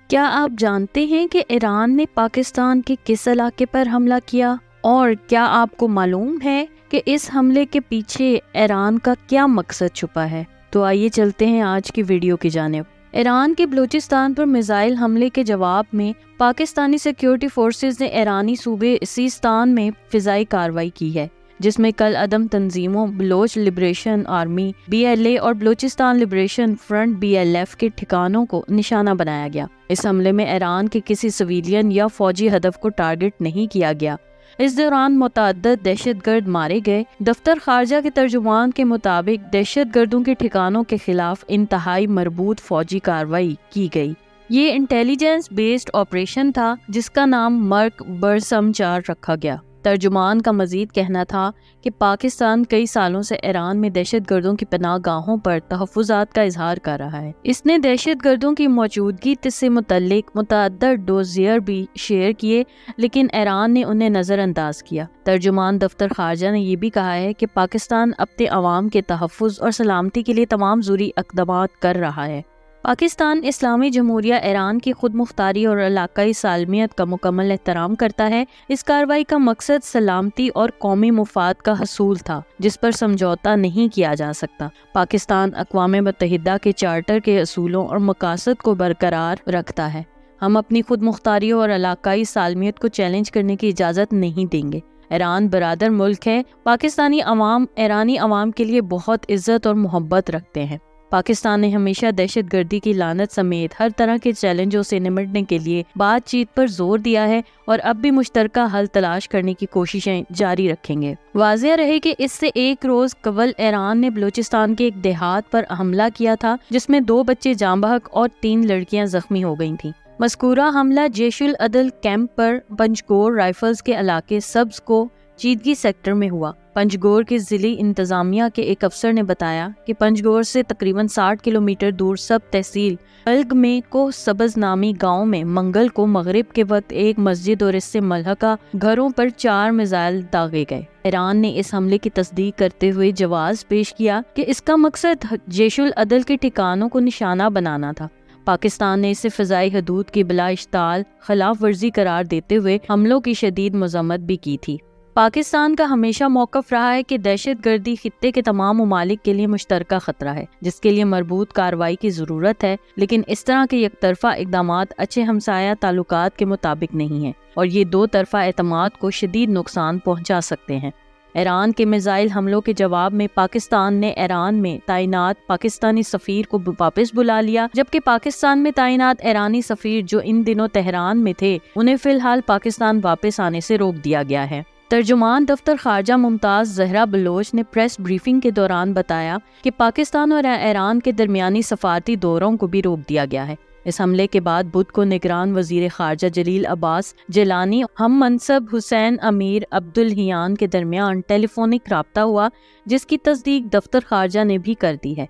کیا آپ جانتے ہیں کہ ایران نے پاکستان کے کس علاقے پر حملہ کیا؟ اور کیا آپ کو معلوم ہے کہ اس حملے کے پیچھے ایران کا کیا مقصد چھپا ہے؟ تو آئیے چلتے ہیں آج کی ویڈیو کی جانب۔ ایران کے بلوچستان پر میزائل حملے کے جواب میں پاکستانی سیکیورٹی فورسز نے ایرانی صوبے سیستان میں فضائی کارروائی کی ہے، جس میں کل عدم تنظیموں بلوچ لبریشن آرمی BLA اور بلوچستان لبریشن فرنٹ BLF کے ٹھکانوں کو نشانہ بنایا گیا۔ اس حملے میں ایران کے کسی سویلین یا فوجی ہدف کو ٹارگٹ نہیں کیا گیا۔ اس دوران متعدد دہشت گرد مارے گئے۔ دفتر خارجہ کے ترجمان کے مطابق دہشت گردوں کے ٹھکانوں کے خلاف انتہائی مربوط فوجی کارروائی کی گئی۔ یہ انٹیلیجنس بیسڈ آپریشن تھا جس کا نام مرک برسم 4 رکھا گیا۔ ترجمان کا مزید کہنا تھا کہ پاکستان کئی سالوں سے ایران میں دہشت گردوں کی پناہ گاہوں پر تحفظات کا اظہار کر رہا ہے۔ اس نے دہشت گردوں کی موجودگی سے متعلق متعدد ڈوزیر بھی شیئر کیے، لیکن ایران نے انہیں نظر انداز کیا۔ ترجمان دفتر خارجہ نے یہ بھی کہا ہے کہ پاکستان اپنے عوام کے تحفظ اور سلامتی کے لیے تمام ضروری اقدامات کر رہا ہے۔ پاکستان اسلامی جمہوریہ ایران کی خود مختاری اور علاقائی سالمیت کا مکمل احترام کرتا ہے۔ اس کارروائی کا مقصد سلامتی اور قومی مفاد کا حصول تھا، جس پر سمجھوتہ نہیں کیا جا سکتا۔ پاکستان اقوام متحدہ کے چارٹر کے اصولوں اور مقاصد کو برقرار رکھتا ہے۔ ہم اپنی خود مختاری اور علاقائی سالمیت کو چیلنج کرنے کی اجازت نہیں دیں گے۔ ایران برادر ملک ہے۔ پاکستانی عوام ایرانی عوام کے لیے بہت عزت اور محبت رکھتے ہیں۔ پاکستان نے ہمیشہ دہشت گردی کی لعنت سمیت ہر طرح کے چیلنجوں سے نمٹنے کے لیے بات چیت پر زور دیا ہے اور اب بھی مشترکہ حل تلاش کرنے کی کوششیں جاری رکھیں گے۔ واضح رہے کہ اس سے ایک روز قبل ایران نے بلوچستان کے ایک دیہات پر حملہ کیا تھا، جس میں 2 بچے جاں بحق اور 3 لڑکیاں زخمی ہو گئی تھیں۔ مذکورہ حملہ جیش العدل کیمپ پر پنجگور رائفلز کے علاقے سبز کو چیدگی سیکٹر میں ہوا۔ پنجگور کی ضلعی انتظامیہ کے ایک افسر نے بتایا کہ پنجگور سے تقریباً 60 کلومیٹر دور سب تحصیل بلگ میں کو سبز نامی گاؤں میں منگل کو مغرب کے وقت ایک مسجد اور اس سے ملحقہ گھروں پر 4 میزائل داغے گئے۔ ایران نے اس حملے کی تصدیق کرتے ہوئے جواز پیش کیا کہ اس کا مقصد جیش العدل کے ٹھکانوں کو نشانہ بنانا تھا۔ پاکستان نے اسے فضائی حدود کی بلا اشتعال خلاف ورزی قرار دیتے ہوئے حملوں کی شدید مذمت بھی کی تھی۔ پاکستان کا ہمیشہ موقف رہا ہے کہ دہشت گردی خطے کے تمام ممالک کے لیے مشترکہ خطرہ ہے، جس کے لیے مربوط کارروائی کی ضرورت ہے، لیکن اس طرح کے یک طرفہ اقدامات اچھے ہمسایہ تعلقات کے مطابق نہیں ہیں اور یہ 2 طرفہ اعتماد کو شدید نقصان پہنچا سکتے ہیں۔ ایران کے میزائل حملوں کے جواب میں پاکستان نے ایران میں تعینات پاکستانی سفیر کو واپس بلا لیا، جبکہ پاکستان میں تعینات ایرانی سفیر جو ان دنوں تہران میں تھے انہیں فی الحال پاکستان واپس آنے سے روک دیا گیا ہے۔ ترجمان دفتر خارجہ ممتاز زہرا بلوچ نے پریس بریفنگ کے دوران بتایا کہ پاکستان اور ایران کے درمیانی سفارتی دوروں کو بھی روک دیا گیا ہے۔ اس حملے کے بعد بدھ کو نگران وزیر خارجہ جلیل عباس جیلانی ہم منصب حسین امیر عبدالہیان کے درمیان ٹیلی فونک رابطہ ہوا، جس کی تصدیق دفتر خارجہ نے بھی کر دی ہے۔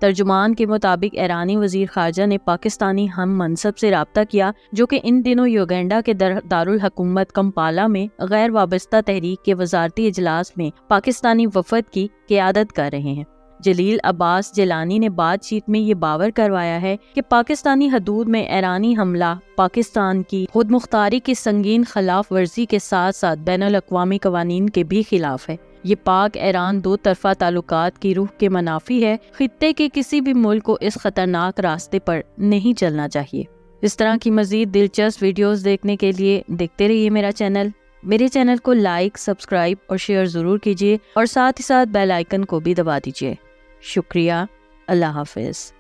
ترجمان کے مطابق ایرانی وزیر خارجہ نے پاکستانی ہم منصب سے رابطہ کیا، جو کہ ان دنوں یوگینڈا کے دارالحکومت کمپالا میں غیر وابستہ تحریک کے وزارتی اجلاس میں پاکستانی وفد کی قیادت کر رہے ہیں۔ جلیل عباس جیلانی نے بات چیت میں یہ باور کروایا ہے کہ پاکستانی حدود میں ایرانی حملہ پاکستان کی خود مختاری کی سنگین خلاف ورزی کے ساتھ ساتھ بین الاقوامی قوانین کے بھی خلاف ہے۔ یہ پاک ایران 2 طرفہ تعلقات کی روح کے منافی ہے۔ خطے کے کسی بھی ملک کو اس خطرناک راستے پر نہیں چلنا چاہیے۔ اس طرح کی مزید دلچسپ ویڈیوز دیکھنے کے لیے دیکھتے رہیے میرے چینل کو لائک، سبسکرائب اور شیئر ضرور کیجیے اور ساتھ ہی ساتھ بیل آئیکن کو بھی دبا دیجیے۔ شکریہ۔ اللہ حافظ۔